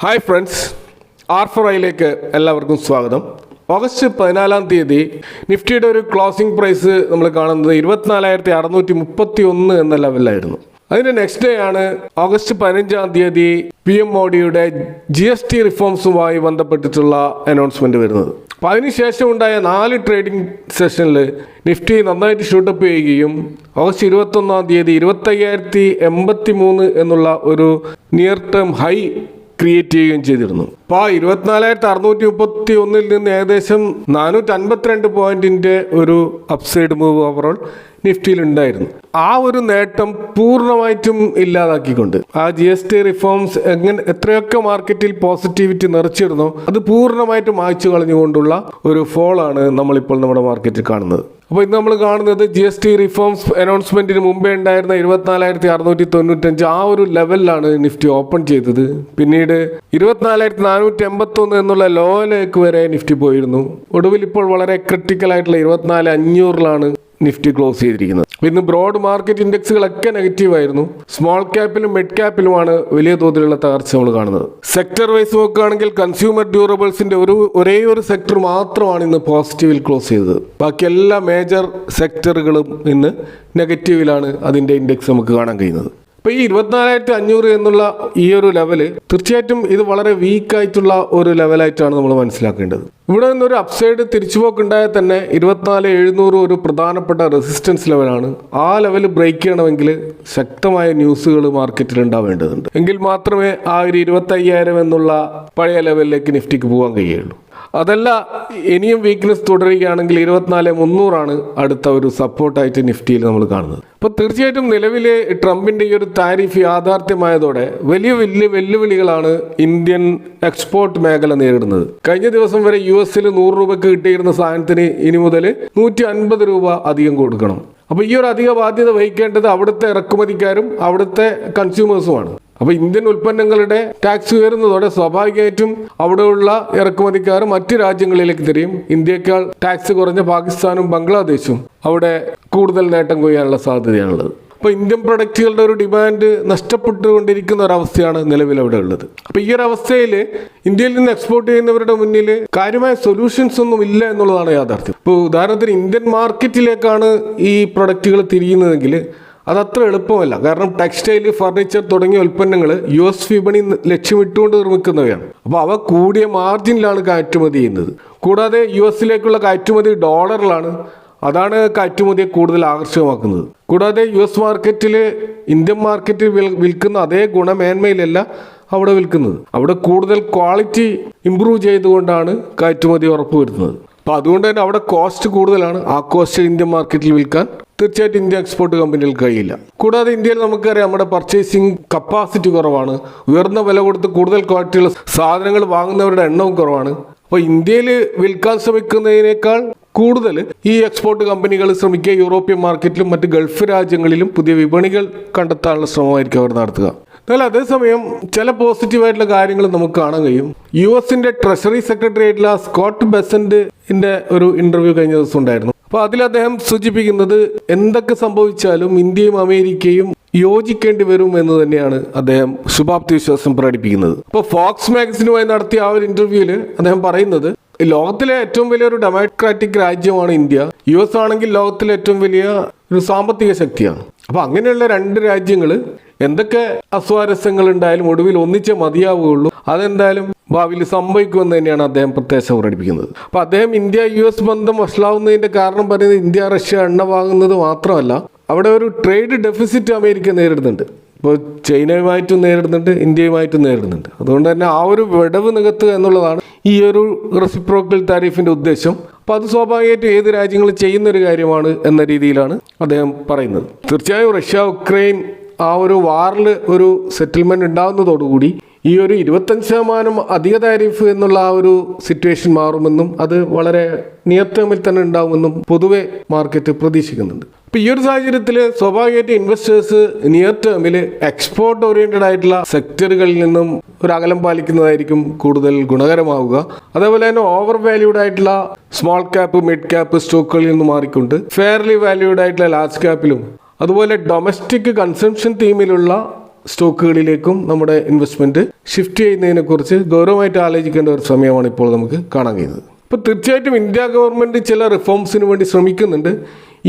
Hi friends, R4iലേക്ക് എല്ലാവർക്കും സ്വാഗതം. August 14-ാം തീയതി നിഫ്റ്റിയുടെ ഒരു ക്ലോസിംഗ് പ്രൈസ് നമ്മൾ കാണുന്നത് 24,631 എന്ന ലെവലിലായിരുന്നു. അതിൻ്റെ നെക്സ്റ്റ് ഡേ ആണ് ഓഗസ്റ്റ് 15-ാം തീയതി PM മോഡിയുടെ GST റിഫോംസുമായി ബന്ധപ്പെട്ടിട്ടുള്ള അനൗൺസ്മെൻറ്റ് വരുന്നത്. അപ്പോൾ അതിനുശേഷം ഉണ്ടായ 4 ട്രേഡിംഗ് സെഷനിൽ നിഫ്റ്റി നന്നായിട്ട് ഷൂട്ടപ്പ് ചെയ്യുകയും ഓഗസ്റ്റ് 21-ാം തീയതി 25,083 എന്നുള്ള ഒരു നിയർ ടേം ഹൈ ക്രിയേറ്റ് ചെയ്യുകയും ചെയ്തിരുന്നു. അപ്പോൾ 24,631 നിന്ന് ഏകദേശം 452 പോയിന്റിന്റെ ഒരു അപ്സൈഡ് മൂവ് ഓവറോൾ നിഫ്റ്റിയിൽ ഉണ്ടായിരുന്നു. ആ ഒരു നേട്ടം പൂർണ്ണമായിട്ടും ഇല്ലാതാക്കിക്കൊണ്ട് ആ GST റിഫോംസ് എത്രയൊക്കെ മാർക്കറ്റിൽ പോസിറ്റിവിറ്റി നിറച്ചിരുന്നോ അത് പൂർണ്ണമായിട്ടും മായ്ച്ചു കളഞ്ഞുകൊണ്ടുള്ള ഒരു ഫോളാണ് നമ്മളിപ്പോൾ നമ്മുടെ മാർക്കറ്റിൽ കാണുന്നത്. അപ്പോൾ ഇന്ന് നമ്മൾ കാണുന്നത് GST റിഫോംസ് അനൗൺസ്മെന്റിന് മുമ്പേ ഉണ്ടായിരുന്ന 24,695 ആ ഒരു ലെവലിലാണ് നിഫ്റ്റി ഓപ്പൺ ചെയ്തത്. പിന്നീട് 24,481 എന്നുള്ള ലോയിലേക്ക് വരെ നിഫ്റ്റി പോയിരുന്നു. ഒടുവിൽ ഇപ്പോൾ വളരെ ക്രിട്ടിക്കൽ ആയിട്ടുള്ള 24,500 നിഫ്റ്റി ക്ലോസ് ചെയ്തിരിക്കുന്നത്. ഇന്ന് ബ്രോഡ് മാർക്കറ്റ് ഇൻഡെക്സുകളൊക്കെ നെഗറ്റീവായിരുന്നു. സ്മോൾ ക്യാപ്പിലും മിഡ് ക്യാപ്പിലുമാണ് വലിയ തോതിലുള്ള തകർച്ച നമ്മൾ കാണുന്നത്. സെക്ടർ വൈസ് നോക്കുകയാണെങ്കിൽ കൺസ്യൂമർ ഡ്യൂറബിൾസിന്റെ ഒരേ ഒരു സെക്ടർ മാത്രമാണ് ഇന്ന് പോസിറ്റീവിൽ ക്ലോസ് ചെയ്തത്. ബാക്കി എല്ലാ മേജർ സെക്ടറുകളും ഇന്ന് നെഗറ്റീവിലാണ് അതിന്റെ ഇൻഡെക്സ് നമുക്ക് കാണാൻ കഴിയുന്നത്. അപ്പോൾ ഈ 24,500 എന്നുള്ള ഈ ഒരു ലെവല് തീർച്ചയായിട്ടും ഇത് വളരെ വീക്കായിട്ടുള്ള ഒരു ലെവലായിട്ടാണ് നമ്മൾ മനസ്സിലാക്കേണ്ടത്. ഇവിടെ നിന്നൊരു അപ്സൈഡ് തിരിച്ചുപോക്കുണ്ടായാൽ തന്നെ 24,700 ഒരു പ്രധാനപ്പെട്ട റെസിസ്റ്റൻസ് ലെവലാണ്. ആ ലെവൽ ബ്രേക്ക് ചെയ്യണമെങ്കിൽ ശക്തമായ ന്യൂസുകൾ മാർക്കറ്റിൽ ഉണ്ടാവേണ്ടതുണ്ട്. എങ്കിൽ മാത്രമേ ആ ഒരു 25,000 എന്നുള്ള പഴയ ലെവലിലേക്ക് നിഫ്റ്റിക്ക് പോകാൻ കഴിയുള്ളൂ. അതല്ല, ഇനിയും വീക്ക്നെസ് തുടരുകയാണെങ്കിൽ 24,300 അടുത്ത ഒരു സപ്പോർട്ടായിട്ട് നിഫ്റ്റിയിൽ നമ്മൾ കാണുന്നത്. അപ്പോൾ തീർച്ചയായിട്ടും നിലവിലെ ട്രംപിന്റെ ഈ ഒരു താരിഫ് യാഥാർത്ഥ്യമായതോടെ വലിയ വെല്ലുവിളികളാണ് ഇന്ത്യൻ എക്സ്പോർട്ട് മേഖല നേരിടുന്നത്. കഴിഞ്ഞ ദിവസം വരെ US 100 രൂപയ്ക്ക് കിട്ടിയിരുന്ന സാധനത്തിന് ഇനി മുതൽ 150 രൂപ അധികം കൊടുക്കണം. അപ്പോൾ ഈ ഒരു അധിക ബാധ്യത വഹിക്കേണ്ടത് അവിടുത്തെ ഇറക്കുമതിക്കാരും അവിടുത്തെ കൺസ്യൂമേഴ്സുമാണ്. അപ്പോൾ ഇന്ത്യൻ ഉൽപ്പന്നങ്ങളുടെ ടാക്സ് ഉയരുന്നതോടെ സ്വാഭാവികമായിട്ടും അവിടെയുള്ള ഇറക്കുമതിക്കാർ മറ്റ് രാജ്യങ്ങളിലേക്ക് തിരിയും. ഇന്ത്യയേക്കാൾ ടാക്സ് കുറഞ്ഞ പാകിസ്ഥാനും ബംഗ്ലാദേശും അവിടെ കൂടുതൽ നേട്ടം കൊയ്യാനുള്ള സാധ്യതയാണുള്ളത്. അപ്പോൾ ഇന്ത്യൻ പ്രൊഡക്റ്റുകളുടെ ഒരു ഡിമാൻഡ് നഷ്ടപ്പെട്ടുകൊണ്ടിരിക്കുന്ന ഒരവസ്ഥയാണ് നിലവിൽ അവിടെ ഉള്ളത്. അപ്പോൾ ഈ ഒരു അവസ്ഥയിൽ ഇന്ത്യയിൽ നിന്ന് എക്സ്പോർട്ട് ചെയ്യുന്നവരുടെ മുന്നിൽ കാര്യമായ സൊല്യൂഷൻസ് ഒന്നും ഇല്ല എന്നുള്ളതാണ് യാഥാർത്ഥ്യം. ഇപ്പോൾ ഉദാഹരണത്തിന് ഇന്ത്യൻ മാർക്കറ്റിലേക്കാണ് ഈ പ്രൊഡക്റ്റുകൾ തിരിയുന്നതെങ്കിൽ അതത്ര എളുപ്പമല്ല. കാരണം ടെക്സ്റ്റൈൽ, ഫർണിച്ചർ തുടങ്ങിയ ഉൽപ്പന്നങ്ങൾ US വിപണി ലക്ഷ്യമിട്ടുകൊണ്ട് നിർമ്മിക്കുന്നവയാണ്. അപ്പോൾ അവ കൂടിയ മാർജിനിലാണ് കയറ്റുമതി ചെയ്യുന്നത്. കൂടാതെ US കയറ്റുമതി ഡോളറിലാണ്. അതാണ് കയറ്റുമതിയെ കൂടുതൽ ആകർഷകമാക്കുന്നത്. കൂടാതെ US മാർക്കറ്റിൽ ഇന്ത്യൻ മാർക്കറ്റിൽ വിൽക്കുന്ന അതേ ഗുണമേന്മയിലല്ല അവിടെ വിൽക്കുന്നത്. അവിടെ കൂടുതൽ ക്വാളിറ്റി ഇംപ്രൂവ് ചെയ്തുകൊണ്ടാണ് കയറ്റുമതി ഉറപ്പുവരുത്തുന്നത്. അപ്പോൾ അതുകൊണ്ട് തന്നെ അവിടെ കോസ്റ്റ് കൂടുതലാണ്. ആ കോസ്റ്റ് ഇന്ത്യൻ മാർക്കറ്റിൽ വിൽക്കാൻ തീർച്ചയായിട്ടും ഇന്ത്യ എക്സ്പോർട്ട് കമ്പനികൾക്ക് കഴിയില്ല. കൂടാതെ ഇന്ത്യയിൽ നമുക്കറിയാം നമ്മുടെ പർച്ചേസിങ് കപ്പാസിറ്റി കുറവാണ്. ഉയർന്ന വില കൊടുത്ത് കൂടുതൽ ക്വാളിറ്റിയുള്ള സാധനങ്ങൾ വാങ്ങുന്നവരുടെ എണ്ണവും കുറവാണ്. അപ്പോൾ ഇന്ത്യയിൽ വിൽക്കാൻ ശ്രമിക്കുന്നതിനേക്കാൾ കൂടുതൽ ഈ എക്സ്പോർട്ട് കമ്പനികൾ ശ്രമിക്കുക യൂറോപ്യൻ മാർക്കറ്റിലും മറ്റ് ഗൾഫ് രാജ്യങ്ങളിലും പുതിയ വിപണികൾ കണ്ടെത്താനുള്ള ശ്രമമായിരിക്കും അവർ നടത്തുക. എന്നാൽ അതേസമയം ചില പോസിറ്റീവായിട്ടുള്ള കാര്യങ്ങൾ നമുക്ക് കാണാൻ കഴിയും. US ട്രഷറി സെക്രട്ടറി ആയിട്ടുള്ള സ്കോട്ട് ബെസന്റിന്റെ ഒരു ഇന്റർവ്യൂ കഴിഞ്ഞ ദിവസം ഉണ്ടായിരുന്നു. അപ്പോൾ അതിൽ അദ്ദേഹം സൂചിപ്പിക്കുന്നത് എന്തൊക്കെ സംഭവിച്ചാലും ഇന്ത്യയും അമേരിക്കയും യോജിക്കേണ്ടി വരും എന്ന് തന്നെയാണ് അദ്ദേഹം ശുഭാപ്തി വിശ്വാസം പ്രകടിപ്പിക്കുന്നത്. ഇപ്പോൾ ഫോക്സ് മാഗസിനുമായി നടത്തിയ ആ ഒരു ഇന്റർവ്യൂവിൽ അദ്ദേഹം പറയുന്നത് ലോകത്തിലെ ഏറ്റവും വലിയൊരു ഡെമോക്രാറ്റിക് രാജ്യമാണ് ഇന്ത്യ. US ആണെങ്കിൽ ലോകത്തിലെ ഏറ്റവും വലിയ ഒരു സാമ്പത്തിക ശക്തിയാണ്. അപ്പോൾ അങ്ങനെയുള്ള 2 രാജ്യങ്ങൾ എന്തൊക്കെ അസ്വാരസ്യങ്ങൾ ഉണ്ടായാലും ഒടുവിൽ ഒന്നിച്ചേ മതിയാവുകയുള്ളൂ. അതെന്തായാലും ഭാവിയിൽ സംഭവിക്കുമെന്ന് തന്നെയാണ് അദ്ദേഹം പ്രത്യാശ പ്രകടിപ്പിക്കുന്നത്. അപ്പോൾ അദ്ദേഹം ഇന്ത്യ-US ബന്ധം വഷളാവുന്നതിന്റെ കാരണം പറയുന്നത് ഇന്ത്യ റഷ്യ എണ്ണ വാങ്ങുന്നത് മാത്രമല്ല, അവിടെ ഒരു ട്രേഡ് ഡെഫിസിറ്റ് അമേരിക്ക നേരിടുന്നുണ്ട്. ഇപ്പോൾ ചൈനയുമായിട്ടും നേരിടുന്നുണ്ട്, ഇന്ത്യയുമായിട്ടും നേരിടുന്നുണ്ട്. അതുകൊണ്ട് തന്നെ ആ ഒരു വിടവ് നികത്തുക എന്നുള്ളതാണ് ഈ ഒരു റെസിപ്രോക്കൽ താരിഫിന്റെ ഉദ്ദേശം. അപ്പോൾ അത് സ്വാഭാവികമായിട്ടും ഏത് രാജ്യങ്ങളും ചെയ്യുന്ന ഒരു കാര്യമാണ് എന്ന രീതിയിലാണ് അദ്ദേഹം പറയുന്നത്. തീർച്ചയായും റഷ്യ ഉക്രൈൻ ആ ഒരു വാറിൽ ഒരു സെറ്റിൽമെന്റ് ഉണ്ടാകുന്നതോടുകൂടി ഈ ഒരു 25% അധിക താരിഫ് എന്നുള്ള ആ ഒരു സിറ്റുവേഷൻ മാറുമെന്നും അത് വളരെ നിയർ ടേമിൽ തന്നെ ഉണ്ടാകുമെന്നും പൊതുവെ മാർക്കറ്റ് പ്രതീക്ഷിക്കുന്നുണ്ട്. അപ്പോൾ ഈ ഒരു സാഹചര്യത്തിൽ സ്വാഭാവികമായിട്ട് ഇൻവെസ്റ്റേഴ്സ് നിയർ ടേമിൽ എക്സ്പോർട്ട് ഓറിയന്റഡ് ആയിട്ടുള്ള സെക്ടറുകളിൽ നിന്നും ഒരു അകലം പാലിക്കുന്നതായിരിക്കും കൂടുതൽ ഗുണകരമാവുക. അതേപോലെ തന്നെ ഓവർ വാല്യൂഡ് ആയിട്ടുള്ള സ്മോൾ ക്യാപ്പ്, മിഡ് ക്യാപ്പ് സ്റ്റോക്കുകളിൽ നിന്ന് മാറിക്കൊണ്ട് ഫെയർലി വാല്യൂഡ് ആയിട്ടുള്ള ലാർജ് ക്യാപ്പിലും അതുപോലെ ഡൊമസ്റ്റിക് കൺസംഷൻ തീമിലുള്ള സ്റ്റോക്കുകളിലേക്കും നമ്മുടെ ഇൻവെസ്റ്റ്മെൻറ്റ് ഷിഫ്റ്റ് ചെയ്യുന്നതിനെക്കുറിച്ച് ഗൗരവമായിട്ട് ആലോചിക്കേണ്ട ഒരു സമയമാണ് ഇപ്പോൾ നമുക്ക് കാണാൻ കഴിയുന്നത്. ഇപ്പോൾ തീർച്ചയായിട്ടും ഇന്ത്യ ഗവൺമെൻറ് ചില റിഫോംസിന് വേണ്ടി ശ്രമിക്കുന്നുണ്ട്.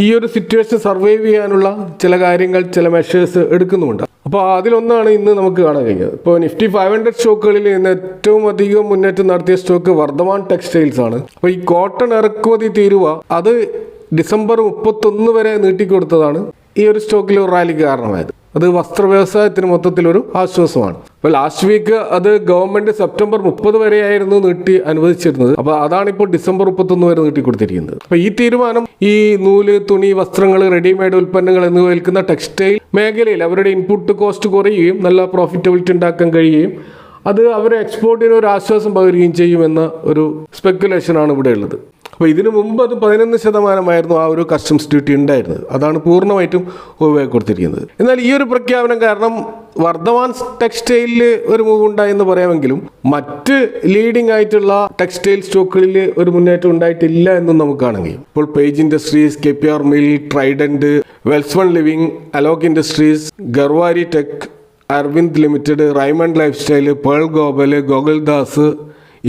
ഈ ഒരു സിറ്റുവേഷൻ സർവൈവ് ചെയ്യാനുള്ള ചില കാര്യങ്ങൾ, ചില മെഷേഴ്സ് എടുക്കുന്നുമുണ്ട്. അപ്പോൾ അതിലൊന്നാണ് ഇന്ന് നമുക്ക് കാണാൻ കഴിഞ്ഞത്. ഇപ്പോൾ നിഫ്റ്റി 500 സ്റ്റോക്കുകളിൽ ഇന്ന് ഏറ്റവും അധികം മുന്നേറ്റം നടത്തിയ സ്റ്റോക്ക് വർദ്ധമാൻ ടെക്സ്റ്റൈൽസ് ആണ്. അപ്പോൾ ഈ കോട്ടൺ ഇറക്കുമതി തീരുവ അത് ഡിസംബർ 31 വരെ നീട്ടിക്കൊടുത്തതാണ് ഈ ഒരു സ്റ്റോക്കിൽ ഒരു റാലിക്ക് കാരണമായത്. അത് വസ്ത്ര വ്യവസായത്തിന് മൊത്തത്തിലൊരു ആശ്വാസമാണ്. അപ്പോൾ ലാസ്റ്റ് വീക്ക് അത് ഗവൺമെന്റ് സെപ്റ്റംബർ 30 വരെയായിരുന്നു നീട്ടി അനുവദിച്ചിരുന്നത്. അപ്പോൾ അതാണ് ഇപ്പോൾ ഡിസംബർ 31 വരെ നീട്ടിക്കൊടുത്തിരിക്കുന്നത്. അപ്പോൾ ഈ തീരുമാനം ഈ നൂല്, തുണി, വസ്ത്രങ്ങൾ, റെഡിമെയ്ഡ് ഉൽപ്പന്നങ്ങൾ എന്നിവ വിൽക്കുന്ന ടെക്സ്റ്റൈൽ മേഖലയിൽ അവരുടെ ഇൻപുട്ട് കോസ്റ്റ് കുറയുകയും നല്ല പ്രോഫിറ്റബിലിറ്റി ഉണ്ടാക്കാൻ കഴിയുകയും അത് അവരെ എക്സ്പോർട്ടിന് ഒരു ആശ്വാസം പകരുകയും ചെയ്യുമെന്ന ഒരു സ്പെക്കുലേഷനാണ് ഇവിടെ ഉള്ളത്. അപ്പോൾ ഇതിനു മുമ്പ് അത് 11% ആ ഒരു കസ്റ്റംസ് ഡ്യൂട്ടി ഉണ്ടായിരുന്നത്. അതാണ് പൂർണ്ണമായിട്ടും ഒഴിവാക്കി കൊടുത്തിരിക്കുന്നത്. എന്നാൽ ഈ ഒരു പ്രഖ്യാപനം കാരണം വർദ്ധമാൻ ടെക്സ്റ്റൈലിൽ ഒരു മൂവ് ഉണ്ടായെന്ന് പറയാമെങ്കിലും മറ്റ് ലീഡിംഗ് ആയിട്ടുള്ള ടെക്സ്റ്റൈൽ സ്റ്റോക്കുകളിൽ ഒരു മുന്നേറ്റം ഉണ്ടായിട്ടില്ല എന്നും നമുക്ക് കാണാൻ കഴിയും. ഇപ്പോൾ Page Industries, KPR Mill, Trident, Welspun Living, Alok Industries, Garware Tech, Arvind Limited, Raymond Life Style, Pearl Global, Gokaldas,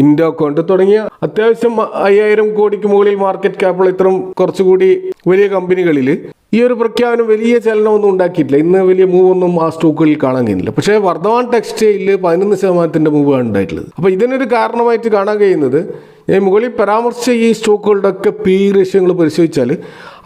Indo Count തുടങ്ങിയ അത്യാവശ്യം 5000 കോടിക്ക് മുകളിൽ മാർക്കറ്റ് ക്യാപിറ്റൽ ഇത്തരം കുറച്ചുകൂടി വലിയ കമ്പനികളിൽ ഈ ഒരു പ്രഖ്യാപനം വലിയ ചലനമൊന്നും ഉണ്ടാക്കിയിട്ടില്ല. ഇന്ന് വലിയ മൂവൊന്നും ആ സ്റ്റോക്കുകളിൽ കാണാൻ കഴിയുന്നില്ല. പക്ഷേ വർദ്ധമാൻ ടെക്സ്റ്റൈലിൽ 11% മൂവാണ് ഉണ്ടായിട്ടുള്ളത്. അപ്പോൾ ഇതിനൊരു കാരണമായിട്ട് കാണാൻ കഴിയുന്നത് ഞാൻ മുകളിൽ പരാമർശിച്ച ഈ സ്റ്റോക്കുകളുടെ ഒക്കെ പി റേഷ്യോകൾ പരിശോധിച്ചാൽ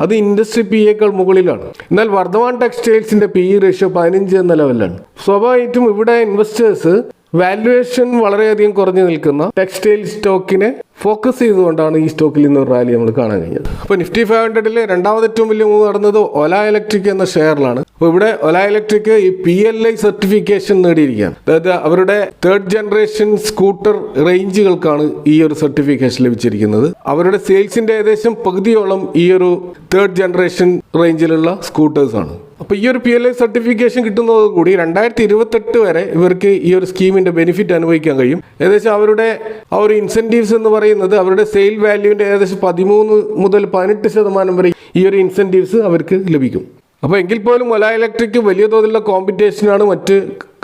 അത് ഇൻഡസ്ട്രി PEയേക്കാൾ മുകളിലാണ്. എന്നാൽ വർദ്ധമാൻ ടെക്സ്റ്റൈൽസിന്റെ PE റേഷ്യോ 15 എന്ന ലെവലിലാണ്. സ്വാഭാവികമായിട്ടും ഇവിടെ ഇൻവെസ്റ്റേഴ്സ് വാല്യുവേഷൻ വളരെയധികം കുറഞ്ഞു നിൽക്കുന്ന ടെക്സ്റ്റൈൽ സ്റ്റോക്കിനെ ഫോക്കസ് ചെയ്തുകൊണ്ടാണ് ഈ സ്റ്റോക്കിൽ ഇന്ന് ഒരു റാലി നമ്മൾ കാണാൻ കഴിഞ്ഞത്. അപ്പോൾ നിഫ്റ്റി 500 രണ്ടാമത് ഏറ്റവും വലിയ മൂവ് നടന്നത് ഒല ഇലക്ട്രിക് എന്ന ഷെയറിലാണ്. അപ്പോൾ ഇവിടെ ഒല ഇലക്ട്രിക് ഈ PLI സർട്ടിഫിക്കേഷൻ നേടിയിരിക്കുകയാണ്. അതായത് അവരുടെ 3rd ജനറേഷൻ സ്കൂട്ടർ റേഞ്ചുകൾക്കാണ് ഈ ഒരു സർട്ടിഫിക്കേഷൻ ലഭിച്ചിരിക്കുന്നത്. അവരുടെ സെയിൽസിന്റെ ഏകദേശം പകുതിയോളം ഈ ഒരു 3rd ജനറേഷൻ റേഞ്ചിലുള്ള സ്കൂട്ടേഴ്സാണ്. അപ്പോൾ ഈ ഒരു PLI സർട്ടിഫിക്കേഷൻ കിട്ടുന്നതോടുകൂടി 2028 വരെ ഇവർക്ക് ഈ ഒരു സ്കീമിന്റെ ബെനിഫിറ്റ് അനുഭവിക്കാൻ കഴിയും. ഏകദേശം അവരുടെ ആ ഒരു ഇൻസെന്റീവ്സ് എന്ന് പറയുന്നത് അവരുടെ സെയിൽ വാല്യൂവിന്റെ ഏകദേശം 13 മുതൽ 18% വരെ ഈ ഒരു ഇൻസെന്റീവ്സ് അവർക്ക് ലഭിക്കും. അപ്പോൾ എങ്കിൽ പോലും ഒല ഇലക്ട്രിക് വലിയ തോതിലുള്ള കോമ്പറ്റീഷനാണ് മറ്റ്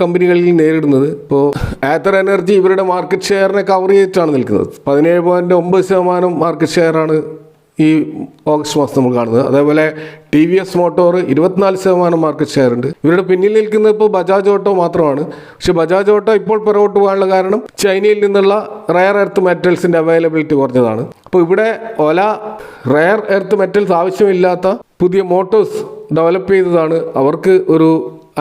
കമ്പനികളിൽ നേരിടുന്നത്. ഇപ്പോൾ ആത്തർ എനർജി ഇവരുടെ മാർക്കറ്റ് ഷെയറിനെ കവർ ചെയ്തിട്ടാണ് നിൽക്കുന്നത്. 17.9% മാർക്കറ്റ് ഷെയറാണ് ഈ ഓഗസ്റ്റ് മാസം നമ്മൾ കാണുന്നത്. അതേപോലെ TVS മോട്ടോർ 24% മാർക്കറ്റ് ഷെയർ ഉണ്ട്. ഇവരുടെ പിന്നിൽ നിൽക്കുന്നത് ഇപ്പോൾ ബജാജ് ഓട്ടോ മാത്രമാണ്. പക്ഷെ ബജാജ് ഓട്ടോ ഇപ്പോൾ പുറകോട്ട് പോകാനുള്ള കാരണം ചൈനയിൽ നിന്നുള്ള റയർ എർത്ത് മെറ്റൽസിന്റെ അവൈലബിലിറ്റി കുറഞ്ഞതാണ്. അപ്പോൾ ഇവിടെ ഒല റയർ എർത്ത് മെറ്റൽസ് ആവശ്യമില്ലാത്ത പുതിയ മോട്ടോഴ്സ് ഡെവലപ്പ് ചെയ്തതാണ് അവർക്ക് ഒരു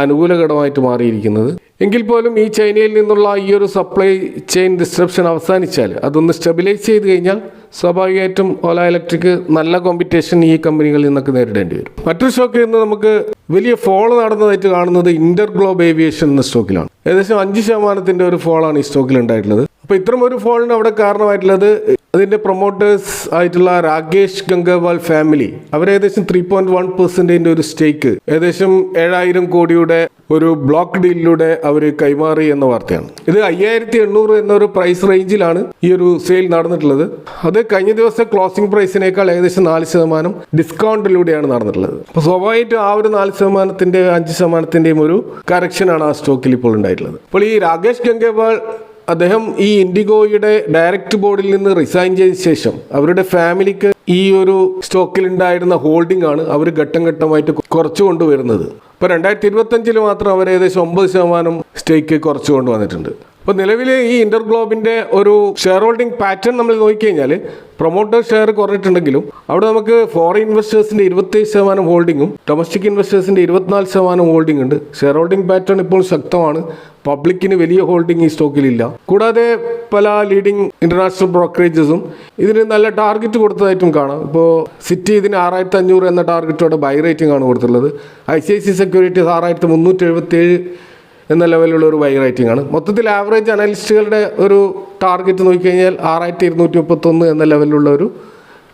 അനുകൂല ഘടകമായിട്ട് മാറിയിരിക്കുന്നത്. എങ്കിൽ പോലും ഈ ചൈനയിൽ നിന്നുള്ള ഈ ഒരു സപ്ലൈ ചെയിൻ ഡിസ്ട്രപ്ഷൻ അവസാനിച്ചാൽ അതൊന്ന് സ്റ്റെബിലൈസ് ചെയ്ത് കഴിഞ്ഞാൽ സ്വാഭാവികമായിട്ടും ഒല ഇലക്ട്രിക് നല്ല കോമ്പറ്റീഷൻ ഈ കമ്പനികളിൽ നിന്നൊക്കെ നേരിടേണ്ടി വരും. മറ്റൊരു സ്റ്റോക്കിൽ നിന്ന് നമുക്ക് വലിയ ഫോൾ നടന്നതായിട്ട് കാണുന്നത് ഇന്റർ ഗ്ലോബ് ഏവിയേഷൻ എന്ന സ്റ്റോക്കിലാണ്. ഏകദേശം 5% ഒരു ഫോളാണ് ഈ സ്റ്റോക്കിൽ ഉണ്ടായിട്ടുള്ളത്. അപ്പോൾ ഇത്തരം ഒരു ഫോളിന് അവിടെ കാരണമായിട്ടുള്ളത് അതിൻ്റെ പ്രൊമോട്ടേഴ്സ് ആയിട്ടുള്ള രാകേഷ് ഗംഗവാൾ ഫാമിലി അവരേകദേശം 3.1% ഒരു സ്റ്റേക്ക് ഏകദേശം 7000 കോടിയുടെ ഒരു ബ്ലോക്ക് ഡീലിലൂടെ അവർ കൈമാറി എന്ന വാർത്തയാണ്. ഇത് 5800 എന്നൊരു പ്രൈസ് റേഞ്ചിലാണ് ഈ ഒരു സെയിൽ നടന്നിട്ടുള്ളത്. അത് കഴിഞ്ഞ ദിവസത്തെ ക്ലോസിംഗ് പ്രൈസിനേക്കാൾ ഏകദേശം 4% ഡിസ്കൗണ്ടിലൂടെയാണ് നടന്നിട്ടുള്ളത്. അപ്പോൾ സ്വാഭാവികമായിട്ടും ആ ഒരു 4%, 5%-യും ഒരു കറക്ഷനാണ് ആ സ്റ്റോക്കിൽ ഇപ്പോൾ ഉണ്ടായിട്ടുള്ളത്. അപ്പോൾ ഈ രാകേഷ് ഗംഗവാൾ അദ്ദേഹം ഈ ഇൻഡിഗോയുടെ ഡയറക്റ്റ് ബോർഡിൽ നിന്ന് റിസൈൻ ചെയ്ത ശേഷം അവരുടെ ഫാമിലിക്ക് ഈ ഒരു സ്റ്റോക്കിൽ ഉണ്ടായിരുന്ന ഹോൾഡിംഗ് ആണ് അവർ ഘട്ടം ഘട്ടമായിട്ട് കുറച്ചു കൊണ്ടുവരുന്നത്. ഇപ്പോൾ 2025 മാത്രം അവർ ഏകദേശം 9% സ്റ്റേക്ക് കുറച്ചു കൊണ്ടുവന്നിട്ടുണ്ട്. അപ്പോൾ നിലവിൽ ഈ ഇന്റർ ഗ്ലോബിന്റെ ഒരു ഷെയർ ഹോൾഡിംഗ് പാറ്റേൺ നമ്മൾ നോക്കിക്കഴിഞ്ഞാൽ പ്രൊമോട്ടർ ഷെയർ കുറഞ്ഞിട്ടുണ്ടെങ്കിലും അവിടെ നമുക്ക് ഫോറിൻ ഇൻവെസ്റ്റേഴ്സിന്റെ 27% ഹോൾഡിങ്ങും ഡൊമസ്റ്റിക് ഇൻവെസ്റ്റേഴ്സിന്റെ 24% ഹോൾഡിംഗ് ഉണ്ട്. ഷെയർ ഹോൾഡിംഗ് പാറ്റേൺ ഇപ്പോൾ ശക്തമാണ്. പബ്ലിക്കിന് വലിയ ഹോൾഡിംഗ് ഈ സ്റ്റോക്കിലില്ല. കൂടാതെ പല ലീഡിംഗ് ഇന്റർനാഷണൽ ബ്രോക്കറേജസും ഇതിന് നല്ല ടാർഗറ്റ് കൊടുത്തതായിട്ടും കാണാം. ഇപ്പോൾ സിറ്റി ഇതിന് 6500 എന്ന ടാർഗറ്റോടെ ബൈ റേറ്റിംഗ് ആണ് കൊടുത്തിട്ടുള്ളത്. ICICI സെക്യൂരിറ്റീസ് 6377 എന്ന ലെവലിലുള്ള ഒരു ബൈ റേറ്റിംഗ് ആണ്. മൊത്തത്തിൽ ആവറേജ് അനലിസ്റ്റുകളുടെ ഒരു ടാർഗറ്റ് നോക്കിക്കഴിഞ്ഞാൽ 6231 എന്ന ലെവലിലുള്ള ഒരു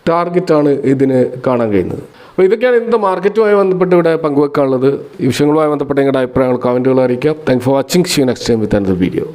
ടാർഗറ്റാണ് ഇതിന് കാണാൻ കഴിയുന്നത്. അപ്പോൾ ഇതൊക്കെയാണ് ഇന്നത്തെ മാർക്കറ്റുമായി ബന്ധപ്പെട്ട് ഇവിടെ പങ്കുവെക്കാനുള്ളത്. ഈ വിഷയങ്ങളുമായി ബന്ധപ്പെട്ട നിങ്ങളുടെ അഭിപ്രായങ്ങൾ കമൻറ്റുകൾ അറിയിക്കാം. Thanks for watching. See you next time with another video.